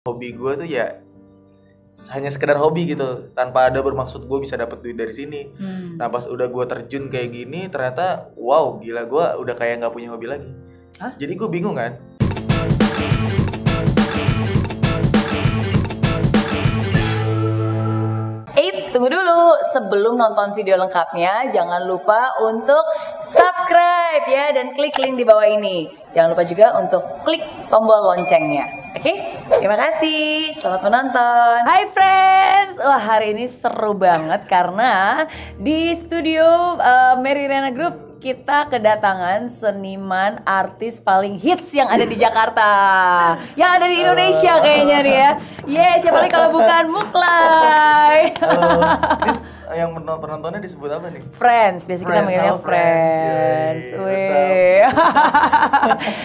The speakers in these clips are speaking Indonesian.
hobi gue tuh ya hanya sekedar hobi gitu, tanpa ada bermaksud gue bisa dapat duit dari sini. Nah pas udah gue terjun kayak gini, ternyata wow gila, gue udah kayak nggak punya hobi lagi. Hah? Jadi gue bingung kan. Eits, tunggu dulu. Sebelum nonton video lengkapnya, jangan lupa untuk subscribe ya dan klik link di bawah ini. Jangan lupa juga untuk klik tombol loncengnya. Oke? Terima kasih. Selamat menonton. Hai friends. Wah, hari ini seru banget karena di studio Mary Riana Group kita kedatangan seniman artis paling hits yang ada di Jakarta, yang ada di Indonesia kayaknya nih ya. Siapa lagi kalau bukan Muklai. Yang penontonnya disebut apa nih? Friends, biasa kita manggilnya Friends. Yeah. Wih.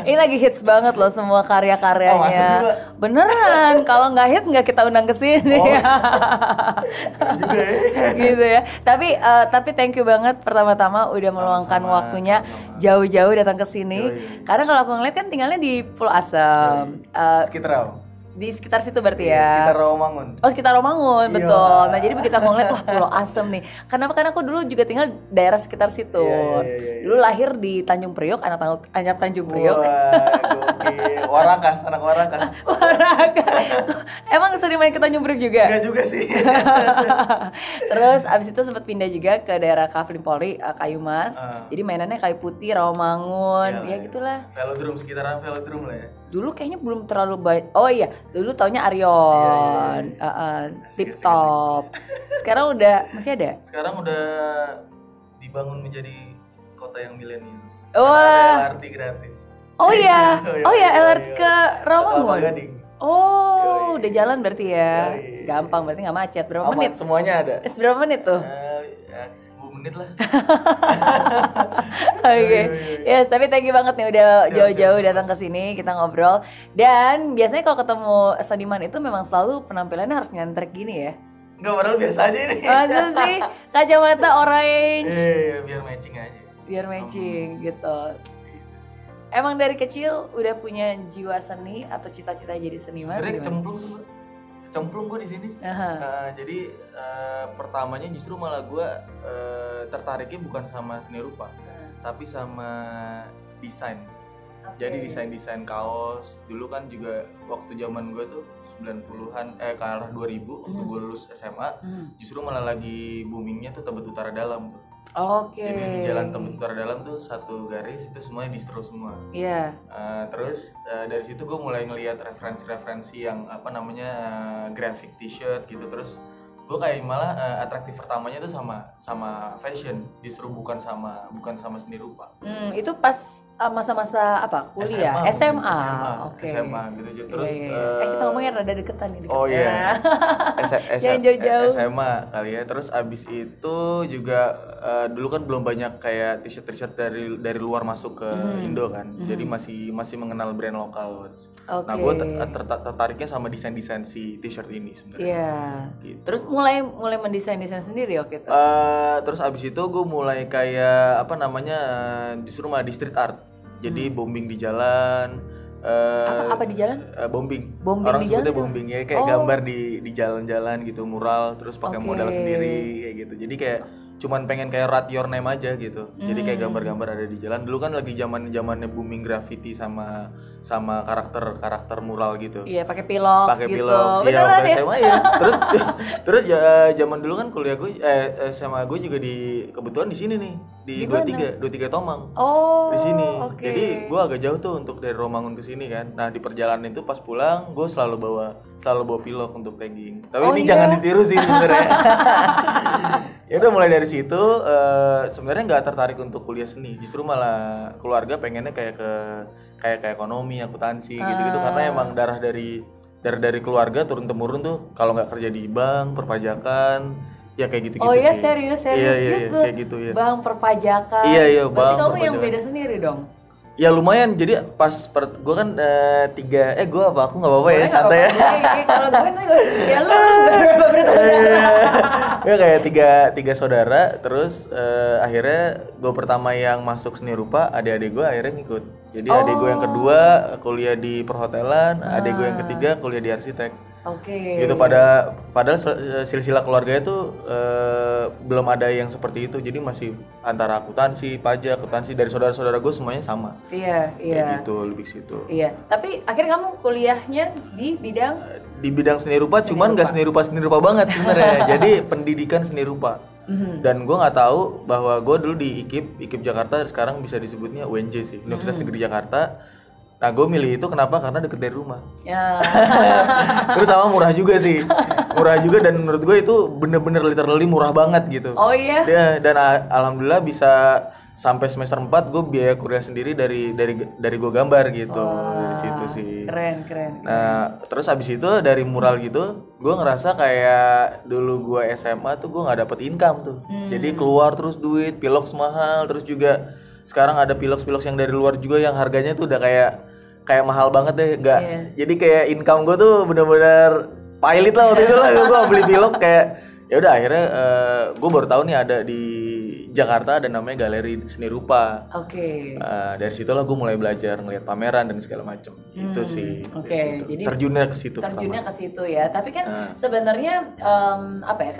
Ini lagi hits banget loh semua karya-karyanya. Beneran, kalau nggak hits nggak kita undang ke sini. Gitu ya. Tapi thank you banget pertama-tama udah meluangkan waktunya jauh-jauh datang ke sini. Karena kalau aku ngeliat kan tinggalnya di Pulau Asam. Di sekitar situ berarti ya? Sekitar Rawamangun. Oh, sekitar Rawamangun, betul. Nah, jadi begitu aku ngeliat, wah Pulau Asam nih. Kenapa? Karena aku dulu juga tinggal daerah sekitar situ. Dulu lahir di Tanjung Priok, anak Tanjung Priok. Warakas, anak Warakas. Emang sering main ke Tanjung Priok juga? Enggak juga sih. Terus abis itu sempat pindah juga ke daerah Kavling Polri, Kayu Mas. Jadi mainannya Kayu Putih, Rawamangun, ya gitulah. Velodrome, sekitaran velodrome lah ya. Dulu kayaknya belum terlalu baik. Oh iya, dulu taunya Arion, Tip Top. Sekarang udah masih ada? Sekarang udah dibangun menjadi kota yang milenius. Wah. LRT gratis. Oh iya, LRT ke Rawamangun. Oh, Yoi. udah jalan berarti ya. Yoi. Gampang berarti nggak macet. Berapa Aman, menit? semuanya ada. Berapa menit tuh? Ya, 10 menit lah. Oke. Yes, tapi thank you banget nih udah jauh-jauh datang ke sini kita ngobrol. Dan biasanya kalau ketemu seniman itu memang selalu penampilannya harus ngantrek gini ya. Enggak, padahal biasa aja ini. Masa sih? Kacamata orange. Iya, biar matching aja. Biar matching gitu. Emang dari kecil udah punya jiwa seni atau cita-cita jadi seniman? Sebenarnya kecemplung gue di sini. Jadi pertamanya justru malah gue tertariknya bukan sama seni rupa, tapi sama desain. Jadi desain kaos dulu kan juga waktu zaman gue tuh 90-an ke arah 2000 waktu gue lulus SMA, justru malah lagi boomingnya tuh Tebet Utara Dalam tuh. Jadi di jalan Tebet Utara Dalam tuh satu garis itu semuanya distro semua. Iya. Terus dari situ gue mulai ngelihat referensi yang graphic t-shirt gitu. Terus gue kayak malah atraktif pertamanya tuh sama fashion, justru bukan sama seni rupa. Itu pas masa-masa apa? Kuliah, SMA. Oke. SMA gitu. Terus kita ngomongnya rada deketan nih. Oh iya. Jangan jauh-jauh. SMA kali ya. Terus abis itu juga dulu kan belum banyak kayak t-shirt dari luar masuk ke Indo kan. Jadi masih mengenal brand lokal. Nah, gue tertariknya sama desain si t-shirt ini sebenarnya. Iya. Gitu. Terus mulai mendesain sendiri waktu itu. Terus abis itu gue mulai kayak disuruh malah di street art. Jadi bombing di jalan. Apa di jalan? Bombing. Di Orang sebutnya jalan bombing ya, kayak gambar di jalan-jalan gitu, mural, terus pakai modal sendiri kayak gitu. Jadi kayak cuman pengen kayak write your name aja gitu. Jadi kayak gambar-gambar ada di jalan. Dulu kan lagi zamannya booming graffiti sama karakter mural gitu. Iya, pakai pilox gitu. Beneran ya? SMA ya. Terus ya zaman dulu kan kuliah gue SMA gue juga kebetulan di sini nih, di 23 Tomang. Oh. Di sini. Okay. Jadi gue agak jauh tuh untuk dari Romangun ke sini kan. Nah, di perjalanan itu pas pulang gue selalu bawa pilok untuk tagging. Tapi jangan ditiru sih sebenarnya. Ya udah mulai dari situ sebenarnya nggak tertarik untuk kuliah seni, justru malah keluarga pengennya kayak ekonomi, akuntansi gitu-gitu, karena emang darah dari keluarga turun temurun tuh kalau nggak kerja di bank, perpajakan, ya kayak gitu-gitu sih. Oh iya, sih. serius Iya, gitu. kayak gitu ya. Bank perpajakan. Iya, berarti kamu perpajakan. yang beda sendiri dong. Ya lumayan, jadi pas gue kan gue apa aku nggak apa-apa ya, santai ya. Kalau gue nih ya lu berapa bersaudara? Ya kayak tiga saudara, terus akhirnya gue pertama yang masuk seni rupa, adik-adik gue akhirnya ngikut. Jadi adik gue yang kedua kuliah di perhotelan, adik gue yang ketiga kuliah di arsitek. Oke. Gitu padahal silsilah keluarganya tuh belum ada yang seperti itu. Jadi masih antara akuntansi, pajak, dari saudara-saudara gue semuanya sama. Iya. Kayak gitu, lebih situ. Iya. Tapi akhirnya kamu kuliahnya di bidang seni rupa, cuman nggak seni rupa banget sebenarnya. Jadi pendidikan seni rupa. Dan gue nggak tahu bahwa gue dulu di IKIP Jakarta, sekarang bisa disebutnya UNJ sih, Universitas Negeri Jakarta. Nah gue milih itu kenapa? Karena deket dari rumah. Ya. Terus sama murah juga sih, dan menurut gue itu bener-bener literally murah banget gitu. Oh iya? Dan alhamdulillah bisa sampai semester 4 gue biaya kuliah sendiri dari gue gambar gitu. Dari situ sih. Keren. Nah terus abis itu dari mural gitu, gue ngerasa kayak dulu gue SMA tuh gue nggak dapet income tuh. Jadi keluar terus duit, pilox mahal, terus juga sekarang ada pilox yang dari luar juga yang harganya tuh udah kayak mahal banget deh, enggak. Yeah. Jadi kayak income gue tuh bener-bener pilot lah waktu itu lah, gue beli pilox kayak ya udah akhirnya gue baru tahu nih ada di Jakarta ada namanya Galeri Seni Rupa. Oke. Dari situlah gue mulai belajar ngeliat pameran dan segala macem. Itu sih. Oke. Jadi terjunnya ke situ. Ke situ ya. Tapi kan sebenarnya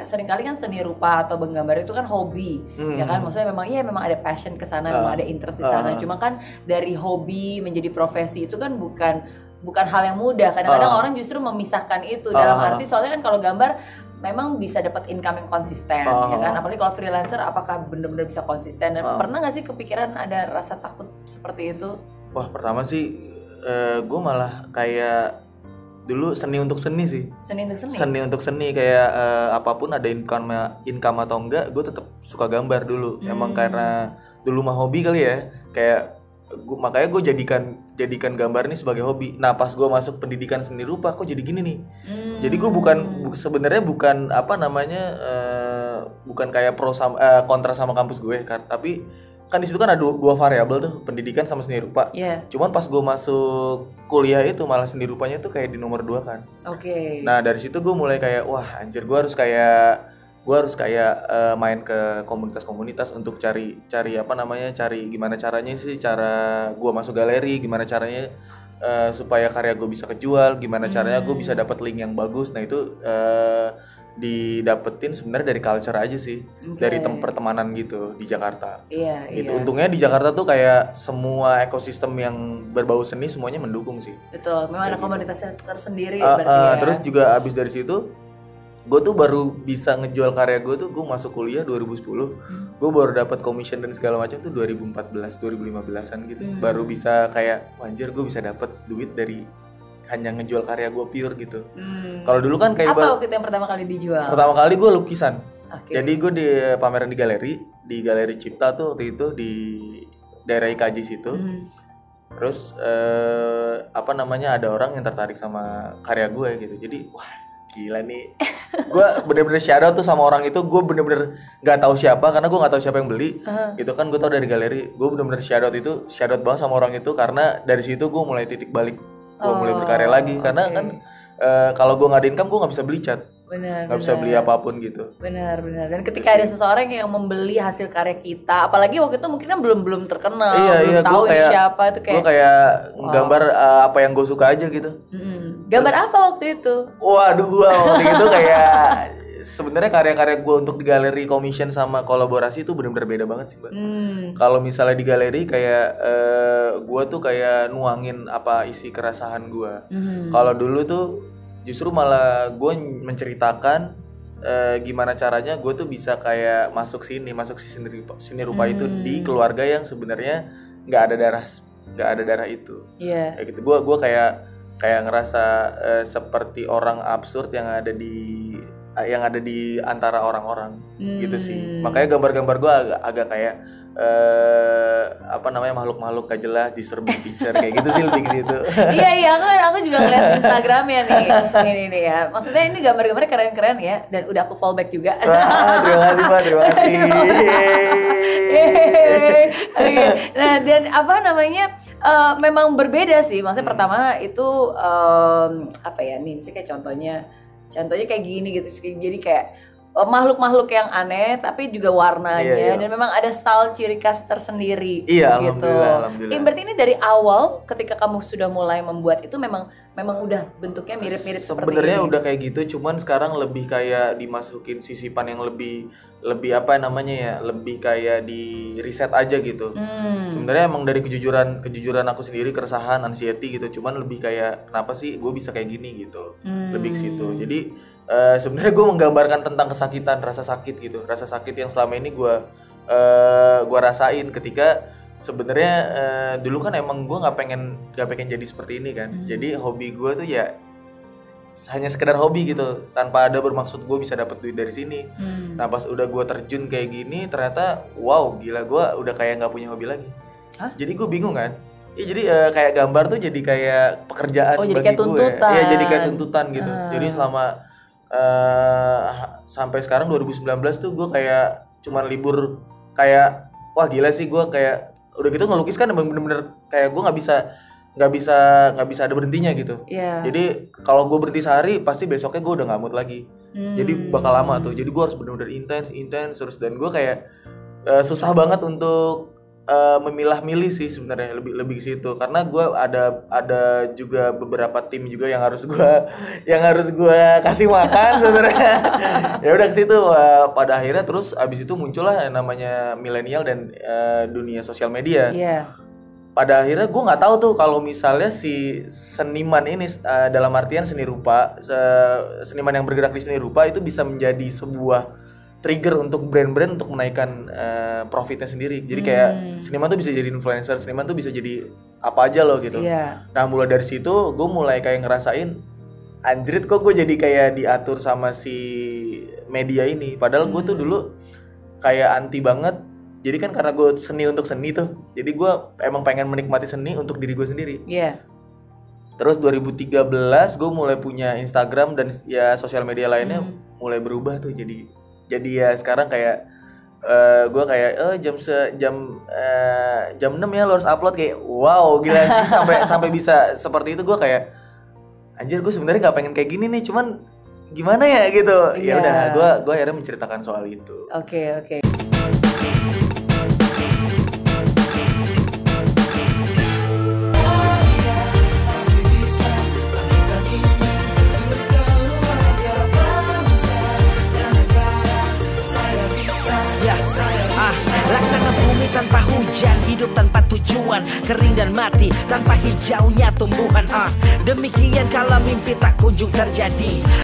seringkali kan seni rupa atau menggambar itu kan hobi, ya kan. Maksudnya memang ada passion ke sana, memang ada interest di sana. Cuma kan dari hobi menjadi profesi itu kan bukan hal yang mudah. Kadang-kadang orang justru memisahkan itu dalam arti soalnya kan kalau gambar memang bisa dapat income yang konsisten, ya kan. Apalagi kalau freelancer, apakah benar-benar bisa konsisten? Dan pernah nggak sih kepikiran ada rasa takut seperti itu? Wah, pertama sih gue malah kayak dulu seni untuk seni sih. Seni untuk seni kayak apapun ada income atau enggak, gue tetap suka gambar dulu. Emang karena dulu mah hobi kali ya, kayak makanya gue jadikan gambar ini sebagai hobi. Nah pas gue masuk pendidikan seni rupa kok jadi gini nih. Jadi gue sebenarnya bukan bukan kayak kontra sama kampus gue, tapi kan di situ kan ada dua variabel tuh, pendidikan sama seni rupa. Cuman pas gue masuk kuliah itu malah seni rupanya tuh kayak di nomor 2 kan. Nah dari situ gue mulai kayak wah anjir, gue harus kayak main ke komunitas untuk cari gimana caranya sih cara gue masuk galeri, gimana caranya supaya karya gue bisa kejual, gimana caranya gue bisa dapat link yang bagus. Nah itu didapetin sebenarnya dari culture aja sih, dari pertemanan gitu di Jakarta. Gitu. Untungnya di Jakarta tuh kayak semua ekosistem yang berbau seni semuanya mendukung sih. Betul, memang ada komunitasnya tersendiri berarti ya. Terus juga abis dari situ gue tuh baru bisa ngejual karya gue tuh gue masuk kuliah 2010. Gue baru dapat commission dan segala macam tuh 2014 2015an gitu. Baru bisa kayak anjir gue bisa dapat duit dari hanya ngejual karya gue pure gitu. Kalau dulu kan kayak apa waktu itu yang pertama kali dijual? Pertama kali gue lukisan. Jadi gue di pameran di galeri Cipta tuh waktu itu di daerah IKJ situ. Terus ada orang yang tertarik sama karya gue gitu. Jadi wah gila nih, gue bener-bener shadow tuh sama orang itu. Gue bener-bener nggak tahu siapa, karena gue nggak tahu siapa yang beli. Gitu kan, gue tahu dari galeri. Gue bener-bener shadow banget sama orang itu, karena dari situ gue mulai titik balik, gue mulai berkarya lagi. Karena kan kalau gue nggak ada income, gue nggak bisa beli cat, nggak bisa beli apapun gitu. Benar. Dan ketika ada seseorang yang membeli hasil karya kita, apalagi waktu itu mungkin kan belum terkenal, belum tahu ini siapa, itu kayak gue kayak gambar apa yang gue suka aja gitu. Gambar apa waktu itu? Waduh, gue waktu itu kayak sebenarnya karya-karya gue untuk di galeri commission sama kolaborasi itu benar-benar beda banget sih, Mbak. Kalau misalnya di galeri kayak gue tuh kayak nuangin apa isi keresahan gue. Kalau dulu tuh justru malah gue menceritakan gimana caranya gue tuh bisa kayak masuk sini seni rupa itu di keluarga yang sebenarnya nggak ada darah itu. Kayak gitu. Gue kayak ngerasa seperti orang absurd yang ada di antara orang-orang gitu sih. Makanya gambar-gambar gue agak kayak apa namanya makhluk-makhluk gak jelas diserbu picture kayak gitu sih lebih ke situ. Iya aku juga ngeliat Instagramnya nih ya. Maksudnya ini gambar-gambarnya keren-keren ya, dan udah aku fallback juga. Terima kasih Pak, terima kasih. Nah dan apa namanya memang berbeda sih. Maksudnya pertama itu apa ya nih, misalnya kayak contohnya kayak gini gitu. Jadi kayak makhluk-makhluk yang aneh tapi juga warnanya, dan memang ada style ciri khas tersendiri gitu. Alhamdulillah. Berarti ini dari awal ketika kamu sudah mulai membuat itu memang udah bentuknya mirip-mirip seperti ini. Sebenarnya udah kayak gitu, cuman sekarang lebih kayak dimasukin sisipan yang lebih apa namanya ya, lebih kayak di riset aja gitu. Sebenarnya emang dari kejujuran aku sendiri, keresahan, anxiety gitu, cuman lebih kayak kenapa sih gue bisa kayak gini gitu. Lebih ke situ. Jadi sebenarnya gue menggambarkan tentang kesakitan, rasa sakit gitu, rasa sakit yang selama ini gue rasain ketika sebenarnya dulu kan emang gue nggak pengen jadi seperti ini kan. Jadi hobi gue tuh ya hanya sekedar hobi gitu, tanpa ada bermaksud gue bisa dapat duit dari sini. Nah pas udah gue terjun kayak gini, ternyata wow gila, gue udah kayak nggak punya hobi lagi. Jadi gue bingung kan. Iya jadi kayak gambar tuh jadi kayak pekerjaan jadi bagi kayak gue. tuntutan. Iya jadi kayak tuntutan gitu. Jadi selama sampai sekarang 2019 tuh gue kayak cuman libur kayak wah gila sih, gue kayak udah gitu ngelukis kan bener-bener kayak gue nggak bisa ada berhentinya gitu. Jadi kalau gue berhenti sehari pasti besoknya gue udah nggak mood lagi. Jadi bakal lama tuh. Jadi gue harus bener-bener intens terus, dan gue kayak susah banget untuk memilah-milih sih sebenarnya, lebih ke situ, karena gue ada juga beberapa tim juga yang harus gue kasih makan sebenarnya. Ya udah ke situ, pada akhirnya terus abis itu muncullah namanya milenial dan dunia sosial media. Pada akhirnya gue nggak tahu tuh kalau misalnya si seniman ini dalam artian seni rupa, seniman yang bergerak di seni rupa itu bisa menjadi sebuah trigger untuk brand-brand untuk menaikkan profitnya sendiri. Jadi kayak seniman tuh bisa jadi influencer, seniman tuh bisa jadi apa aja loh gitu. Nah mulai dari situ gue mulai kayak ngerasain anjrit kok gue jadi kayak diatur sama si media ini. Padahal gue tuh dulu kayak anti banget. Jadi kan karena gue seni untuk seni tuh, jadi gue emang pengen menikmati seni untuk diri gue sendiri. Terus 2013 gue mulai punya Instagram dan ya sosial media lainnya mulai berubah tuh, jadi ya sekarang kayak gue kayak jam 6 ya lo harus upload, kayak wow gila. sampai bisa seperti itu. Gue kayak anjir, gue sebenarnya nggak pengen kayak gini nih, cuman gimana ya gitu. Ya udah gue akhirnya menceritakan soal itu. Oke. Laksana bumi tanpa hujan, hidup tanpa tujuan, kering dan mati tanpa hijaunya tumbuhan. Demikian kalau mimpi tak kunjung terjadi.